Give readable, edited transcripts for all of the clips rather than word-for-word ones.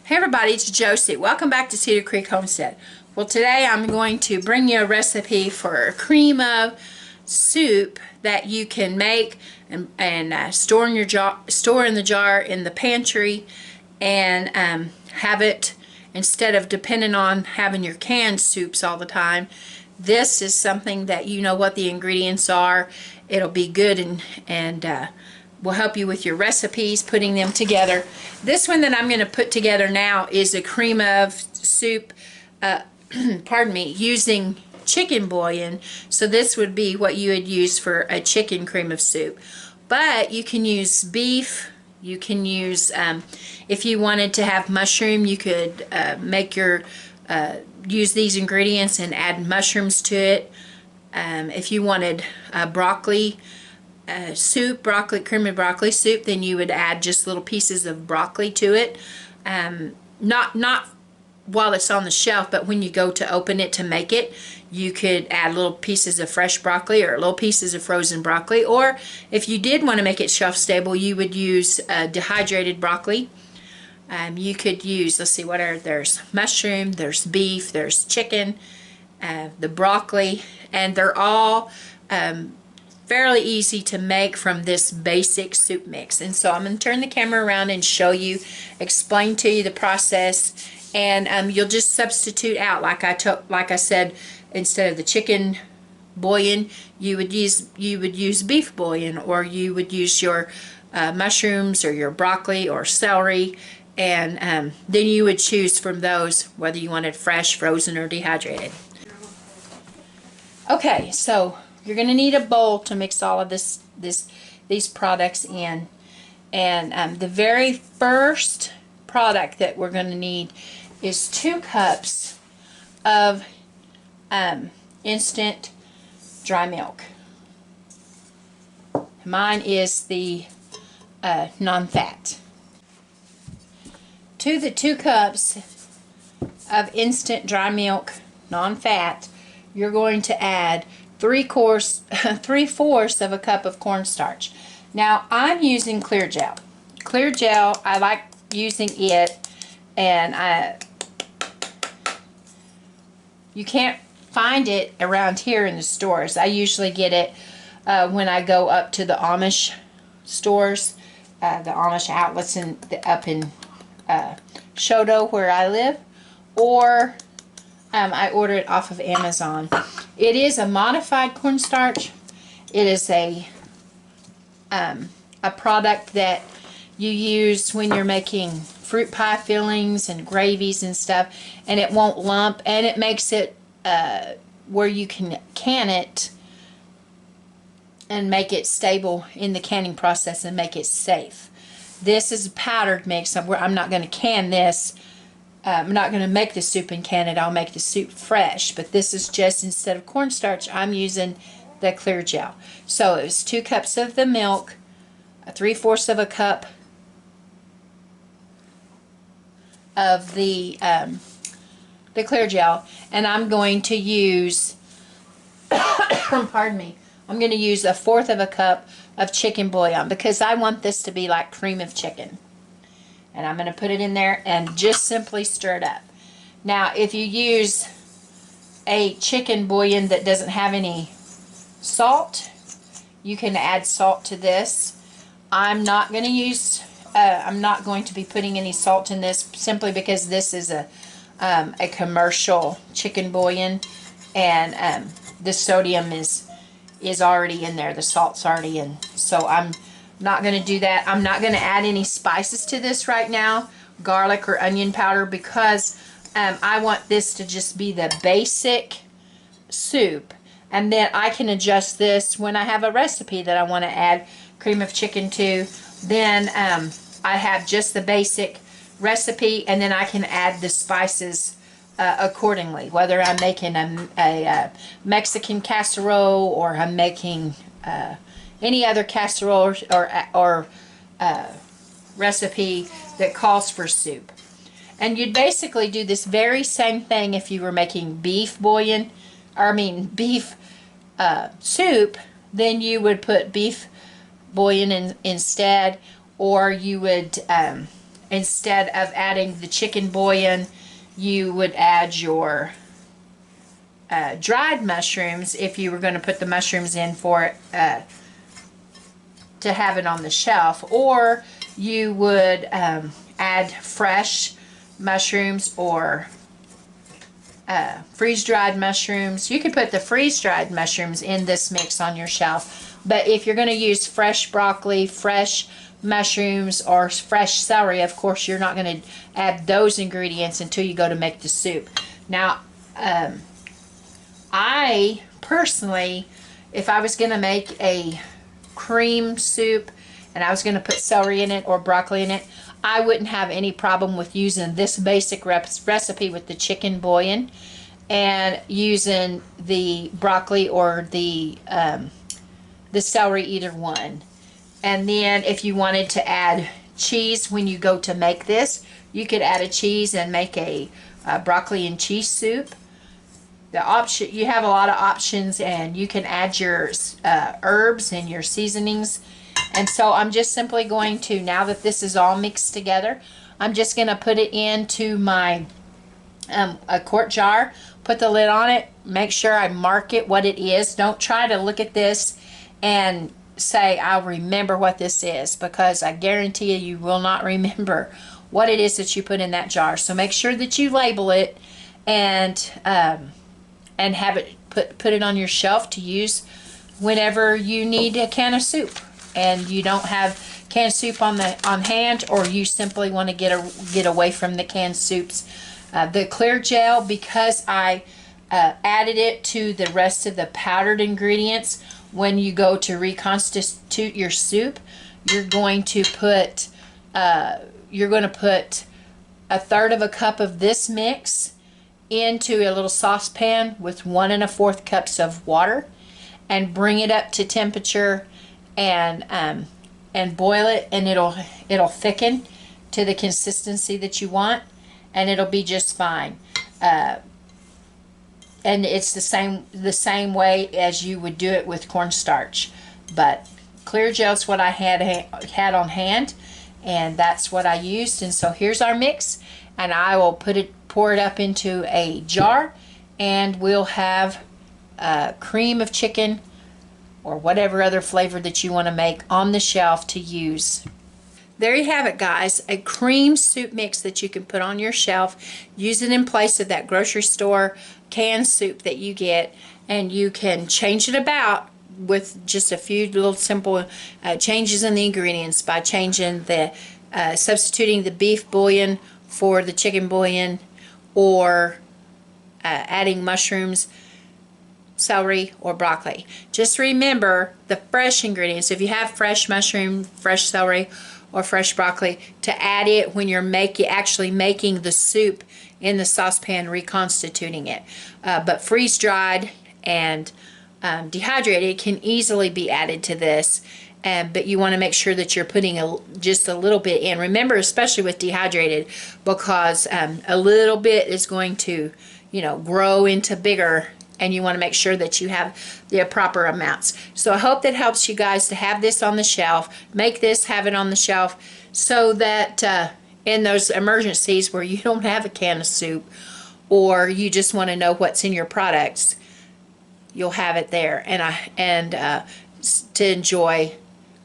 Hey everybody, it's Josie. Welcome back to Cedar Creek Homestead. Well, today I'm going to bring you a recipe for a cream of soup that you can make and store in the jar in the pantry, and have it, instead of depending on having your canned soups all the time. This is something that you know what the ingredients are. It'll be good and will help you with your recipes, putting them together. This one that I'm going to put together now is a cream of soup, pardon me, using chicken bouillon. So this would be what you would use for a chicken cream of soup. But you can use beef, you can use, if you wanted to have mushroom, you could use these ingredients and add mushrooms to it. If you wanted broccoli, cream of broccoli soup, then you would add just little pieces of broccoli to it. Not while it's on the shelf, but when you go to open it to make it, you could add little pieces of fresh broccoli or little pieces of frozen broccoli. Or if you did want to make it shelf stable, you would use dehydrated broccoli. You could use, let's see, there's mushroom, there's beef, there's chicken, the broccoli, and they're all fairly easy to make from this basic soup mix. And so I'm going to turn the camera around and show you, explain to you the process, and you'll just substitute out, like I said, instead of the chicken bouillon, you would use beef bouillon, or you would use your mushrooms or your broccoli or celery, and then you would choose from those whether you wanted fresh, frozen, or dehydrated. Okay, so you're going to need a bowl to mix all of these products in. And the very first product that we're going to need is 2 cups of instant dry milk. Mine is the non-fat. To the 2 cups of instant dry milk, non-fat, you're going to add 3/4 of a cup of cornstarch. Now I'm using clear gel. Clear gel, I like using it, and you can't find it around here in the stores. I usually get it when I go up to the Amish stores, the Amish outlets up in Shodo where I live, or I order it off of Amazon. It is a modified cornstarch. It is a product that you use when you're making fruit pie fillings and gravies and stuff, and it won't lump, and it makes it where you can it and make it stable in the canning process and make it safe. This is a powdered mix. I'm not going to can this. I'm not going to make the soup and can it. I'll make the soup fresh. But this is just, instead of cornstarch, I'm using the clear gel. So it was 2 cups of the milk, 3/4 of a cup of the clear gel, and I'm going to use, pardon me, I'm going to use 1/4 of a cup of chicken bouillon, because I want this to be like cream of chicken. And I'm going to put it in there and just simply stir it up. Now, if you use a chicken bouillon that doesn't have any salt, you can add salt to this. I'm not going to be putting any salt in this, simply because this is a commercial chicken bouillon, and the sodium is already in there. The salt's already in. So I'm not going to do that. I'm not going to add any spices to this right now, garlic or onion powder, because I want this to just be the basic soup, and then I can adjust this when I have a recipe that I want to add cream of chicken to. Then I have just the basic recipe, and then I can add the spices accordingly, whether I'm making a Mexican casserole, or I'm making any other casserole or recipe that calls for soup. And you'd basically do this very same thing if you were making beef bouillon, beef soup. Then you would put beef bouillon instead, or you would instead of adding the chicken bouillon, you would add your dried mushrooms if you were going to put the mushrooms in for to have it on the shelf, or you would add fresh mushrooms or freeze-dried mushrooms. You could put the freeze-dried mushrooms in this mix on your shelf, but if you're going to use fresh broccoli, fresh mushrooms, or fresh celery, of course you're not going to add those ingredients until you go to make the soup. Now I personally, if I was going to make a cream soup and I was going to put celery in it or broccoli in it, I wouldn't have any problem with using this basic recipe with the chicken bouillon and using the broccoli or the celery, either one. And then if you wanted to add cheese when you go to make this, you could add a cheese and make a broccoli and cheese soup. You have a lot of options, and you can add your herbs and your seasonings. And so I'm just simply going to, now that this is all mixed together, I'm just going to put it into my a quart jar, put the lid on it, make sure I mark it what it is. Don't try to look at this and say, I'll remember what this is, because I guarantee you will not remember what it is that you put in that jar. So make sure that you label it and have it put it on your shelf to use whenever you need a can of soup and you don't have canned soup on hand, or you simply want to get away from the canned soups. The clear gel, because I added it to the rest of the powdered ingredients, when you go to reconstitute your soup, you're going to put a third of a cup of this mix into a little saucepan with 1 1/4 cups of water, and bring it up to temperature and boil it, and it'll thicken to the consistency that you want, and it'll be just fine. And it's the same way as you would do it with cornstarch. But clear gel's what I had on hand, and that's what I used. And so here's our mix, and I will pour it up into a jar, and we'll have cream of chicken or whatever other flavor that you want to make on the shelf to use. There you have it, guys, a cream soup mix that you can put on your shelf. Use it in place of that grocery store canned soup that you get, and you can change it about with just a few little simple changes in the ingredients by changing substituting the beef bouillon for the chicken bouillon, or adding mushrooms, celery, or broccoli. Just remember the fresh ingredients. If you have fresh mushroom, fresh celery, or fresh broccoli, to add it when you're actually making the soup in the saucepan, reconstituting it. But freeze-dried and dehydrated can easily be added to this. But you want to make sure that you're putting just a little bit in. Remember, especially with dehydrated, because a little bit is going to, grow into bigger, and you want to make sure that you have the proper amounts. So I hope that helps you guys to have this on the shelf. Make this, have it on the shelf, so that in those emergencies where you don't have a can of soup, or you just want to know what's in your products, you'll have it there, and to enjoy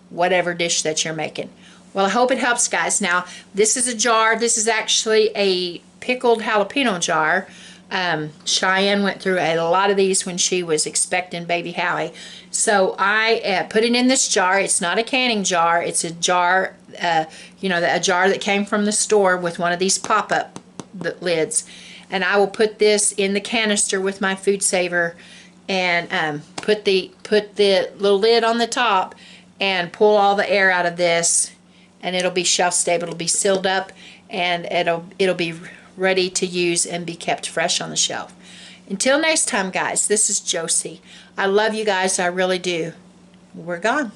whatever dish that you're making. Well, I hope it helps, guys. Now, this is a jar. This is actually a pickled jalapeno jar. Cheyenne went through a lot of these when she was expecting baby Hallie. So I put it in this jar. It's not a canning jar. It's a jar, a jar that came from the store with one of these pop-up lids. And I will put this in the canister with my food saver, and put the little lid on the top and pull all the air out of this, and it'll be shelf stable. It'll be sealed up, and it'll be ready to use and be kept fresh on the shelf. Until next time, guys, this is Josie. I love you guys, I really do. We're gone.